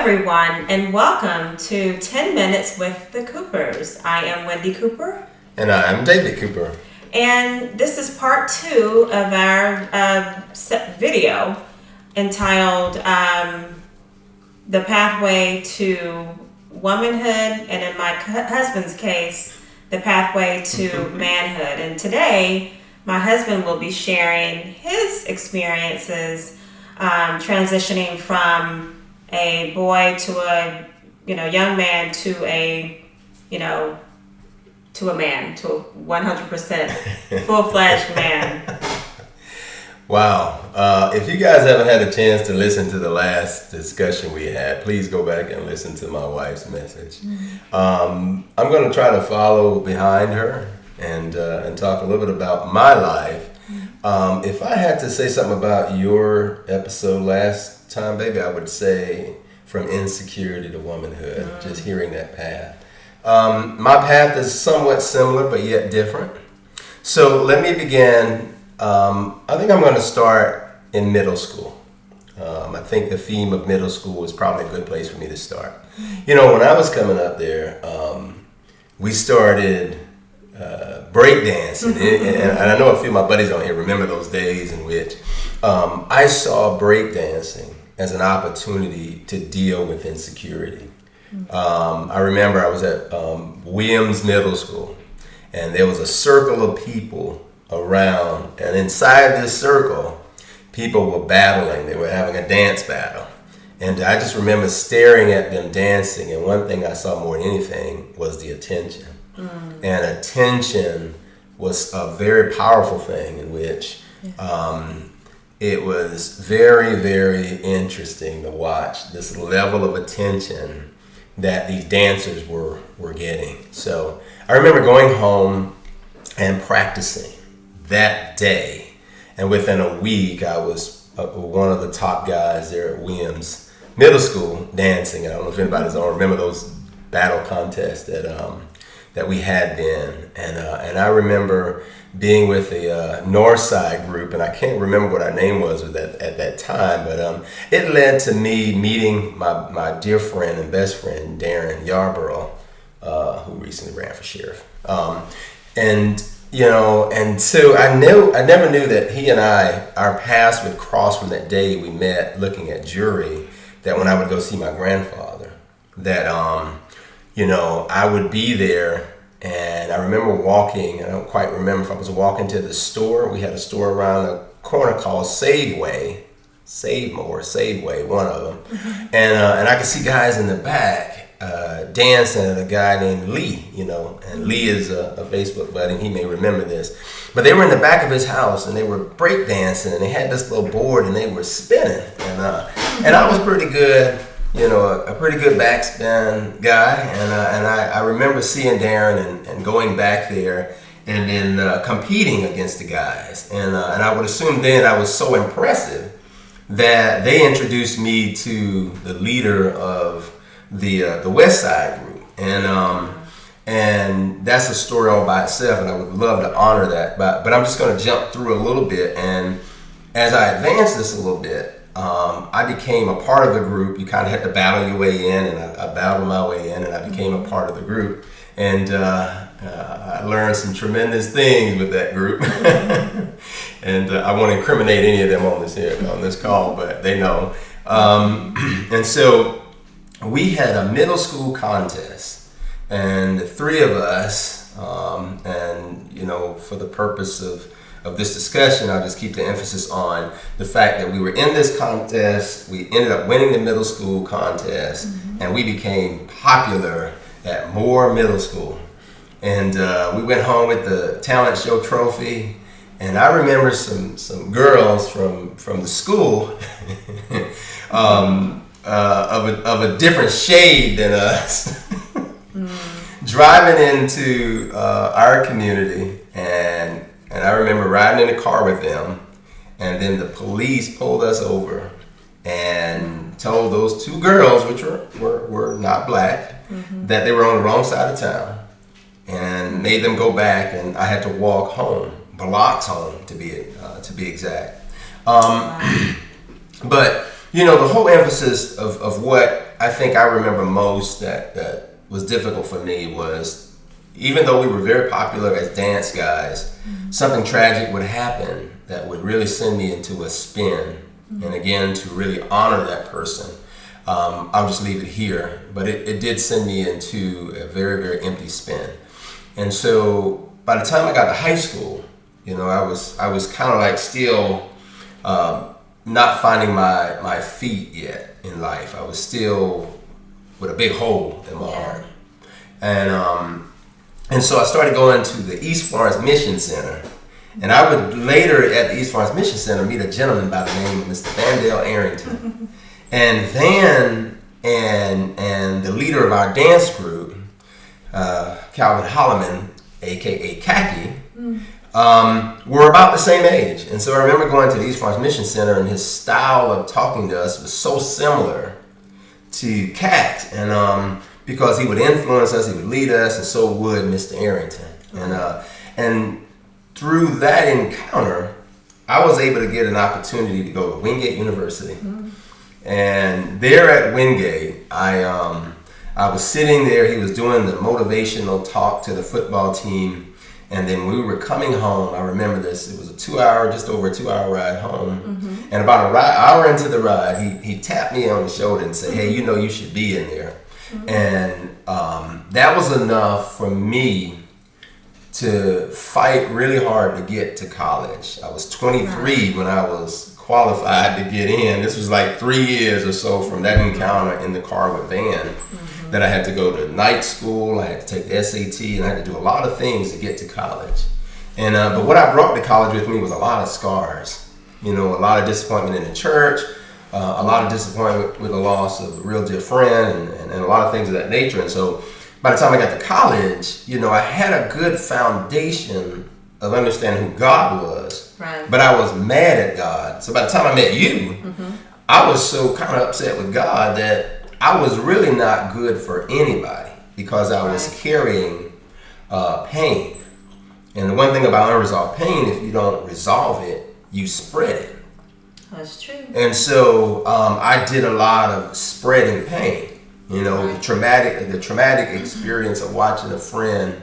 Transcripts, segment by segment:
everyone, and welcome to 10 Minutes with the Coopers. I am Wendy Cooper. And I'm David Cooper. And this is part 2 of our video entitled The Pathway to Womanhood, and in my husband's case, The Pathway to Manhood. And today, my husband will be sharing his experiences transitioning from a boy to a young man to a man, to a 100% full-fledged man. Wow. If you guys haven't had a chance to listen to the last discussion we had, please go back and listen to my wife's message. I'm going to try to follow behind her and talk a little bit about my life. If I had to say something about your episode last time, baby, I would say from insecurity to womanhood, just hearing that path. My path is somewhat similar, but yet different. So let me begin. I think I'm going to start in middle school. I think the theme of middle school is probably a good place for me to start. When I was coming up there, we started breakdancing, and I know a few of my buddies on here remember those days in which I saw breakdancing as an opportunity to deal with insecurity. I remember I was at Williams Middle School, and there was a circle of people around, and inside this circle, people were battling. They were having a dance battle. And I just remember staring at them dancing, and one thing I saw more than anything was the attention. And attention was a very powerful thing in which it was very, very interesting to watch this level of attention that these dancers were getting. So I remember going home and practicing that day. And within a week, I was one of the top guys there at Williams Middle School dancing. I don't know if anybody's on remember those battle contests that we had then, and I remember being with the Northside group, and I can't remember what our name was at that time, but it led to me meeting my dear friend and best friend Darren Yarborough, who recently ran for sheriff, and so I never knew that he and our paths would cross from that day we met looking at jury. That when I would go see my grandfather, that I would be there, and I remember walking. I don't quite remember if I was walking to the store. We had a store around the corner called Safeway, one of them, and I could see guys in the back dancing at a guy named Lee, and Lee is a Facebook buddy. He may remember this, but they were in the back of his house and they were break dancing, and they had this little board and they were spinning, and I was pretty good. A pretty good backspin guy, and I remember seeing Darren and going back there and then competing against the guys, and I would assume then I was so impressive that they introduced me to the leader of the West Side group, and that's a story all by itself, and I would love to honor that, but I'm just going to jump through a little bit, and as I advance this a little bit. I became a part of the group. You kind of had to battle your way in, and I battled my way in, and I became a part of the group. And I learned some tremendous things with that group. And I won't incriminate any of them on this call, but they know. And so we had a middle school contest, and the three of us, for the purpose of this discussion, I'll just keep the emphasis on the fact that we were in this contest. We ended up winning the middle school contest, and we became popular at Moore Middle School. And we went home with the talent show trophy. And I remember some girls from the school of a different shade than us driving into our community, and I remember riding in the car with them, and then the police pulled us over and told those two girls, which were not black, that they were on the wrong side of town, and made them go back, and I had to walk home, blocks home to be exact. But the whole emphasis of what I think I remember most that was difficult for me was, even though we were very popular as dance guys, something tragic would happen that would really send me into a spin. And again, to really honor that person, I'll just leave it here. But it did send me into a very, very empty spin. And so by the time I got to high school, I was kind of like still not finding my feet yet in life. I was still with a big hole in my heart. And so I started going to the East Florence Mission Center. And I would later at the East Florence Mission Center meet a gentleman by the name of Mr. Vandale Arrington. And Van and the leader of our dance group, Calvin Holloman, aka Khaki, were about the same age. And so I remember going to the East Florence Mission Center, and his style of talking to us was so similar to Cat. And because he would influence us, he would lead us, and so would Mr. Arrington. And through that encounter, I was able to get an opportunity to go to Wingate University. And there at Wingate, I was sitting there. He was doing the motivational talk to the football team. And then we were coming home. I remember this. It was just over a 2-hour ride home. And about an hour into the ride, he tapped me on the shoulder and said, "Hey, you should be in there." And that was enough for me to fight really hard to get to college. I was 23 when I was qualified to get in. This was like 3 years or so from that encounter in the car with Van. That I had to go to night school, I had to take the SAT, and I had to do a lot of things to get to college. And but what I brought to college with me was a lot of scars. A lot of disappointment in the church, a lot of disappointment with the loss of a real dear friend, and a lot of things of that nature. And so by the time I got to college, I had a good foundation of understanding who God was. Right. But I was mad at God. So by the time I met you, I was so kind of upset with God that I was really not good for anybody, because I was carrying pain. And the one thing about unresolved pain, if you don't resolve it, you spread it. That's true. And so I did a lot of spreading pain. The traumatic experience of watching a friend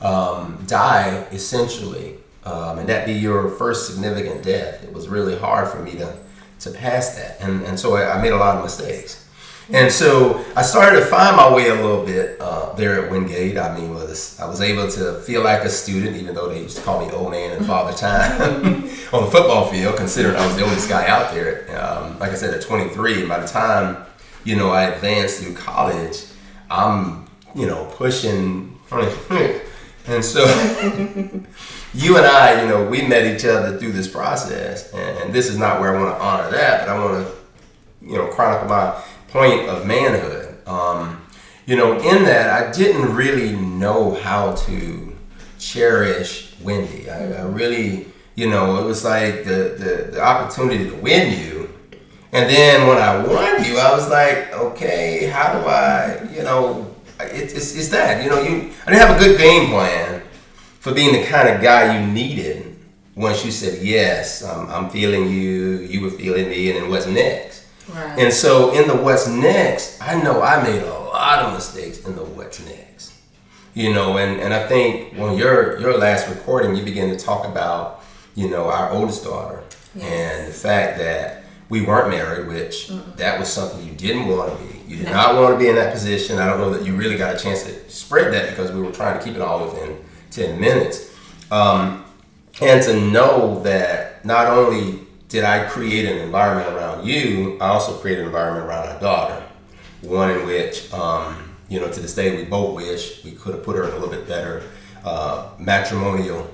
die, essentially, and that be your first significant death. It was really hard for me to pass that. And so I made a lot of mistakes. And so I started to find my way a little bit there at Wingate. I was able to feel like a student, even though they used to call me old man and father time on the football field, considering I was the oldest guy out there. Like I said, at 23, and by the time, I advanced through college, I'm, pushing. And so you and I, we met each other through this process. And this is not where I want to honor that, but I want to, chronicle my point of manhood. In that I didn't really know how to cherish Wendy. I really, it was like the opportunity to win you. And then when I won you, I was like, okay, how do I, it's that, I didn't have a good game plan for being the kind of guy you needed once you said, yes, I'm feeling you, you were feeling me, and then what's next? Right. And so in the what's next, I know I made a lot of mistakes in the what's next. And I think when your last recording, you began to talk about, our oldest daughter, and the fact that we weren't married, which that was something you didn't want to be. You did not want to be in that position. I don't know that you really got a chance to spread that, because we were trying to keep it all within 10 minutes. And to know that not only did I create an environment around you, I also created an environment around our daughter. One in which, to this day, we both wish we could have put her in a little bit better matrimonial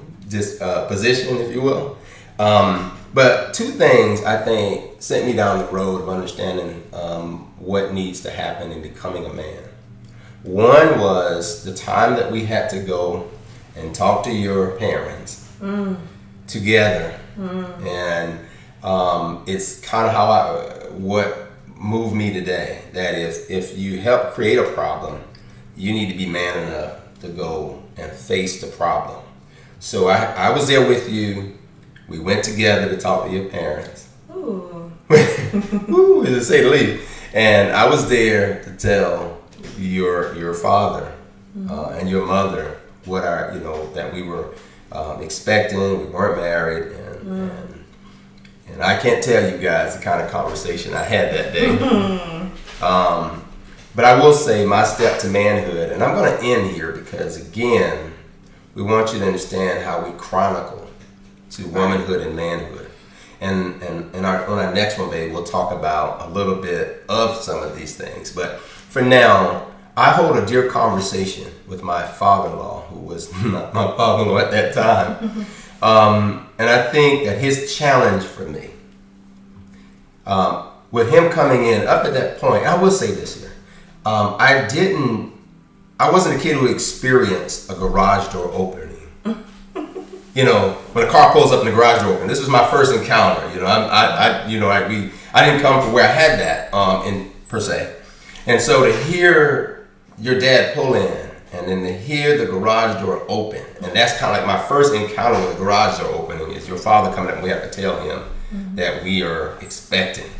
position, if you will. But two things, I think, sent me down the road of understanding what needs to happen in becoming a man. One was the time that we had to go and talk to your parents together. And it's kind of what moved me today, that if you help create a problem, you need to be man enough to go and face the problem. So I was there with you. We went together to talk to your parents. Ooh. Woo, to say the least. And I was there to tell your father and your mother what that we were expecting. We weren't married, and I can't tell you guys the kind of conversation I had that day. But I will say my step to manhood, and I'm going to end here because again, we want you to understand how we chronicle to womanhood and manhood. And on our next one, babe, we'll talk about a little bit of some of these things. But for now, I hold a dear conversation with my father-in-law, who was not my father-in-law at that time. And I think that his challenge for me, with him coming in up at that point, I will say this here. I wasn't a kid who experienced a garage door opening. When a car pulls up and the garage door open, this was my first encounter. I didn't come from where I had that per se. And so to hear your dad pull in and then to hear the garage door open, and that's kind of like my first encounter with the garage door opening is your father coming up and we have to tell him that we are expecting.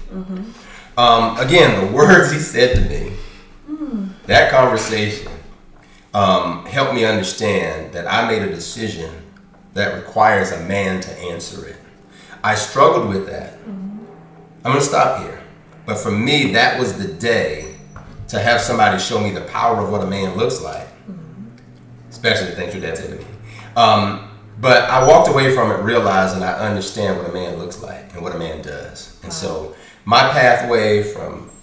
Again, the words he said to me, that conversation helped me understand that I made a decision that requires a man to answer it. I struggled with that. I'm going to stop here. But for me, that was the day to have somebody show me the power of what a man looks like, especially the things your dad said to me. But I walked away from it realizing I understand what a man looks like and what a man does. And so my pathway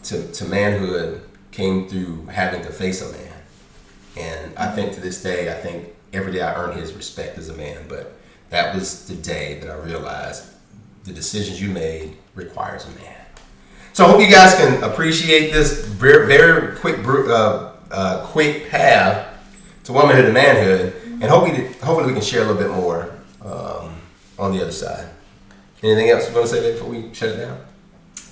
to manhood came through having to face a man. And I think to this day, every day I earn his respect as a man. But that was the day that I realized the decisions you made requires a man. So I hope you guys can appreciate this very, very quick path to womanhood and manhood. And hopefully we can share a little bit more on the other side. Anything else you want to say before we shut it down?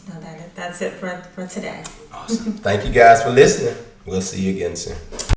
No, that's it for today. Awesome. Thank you guys for listening. We'll see you again soon.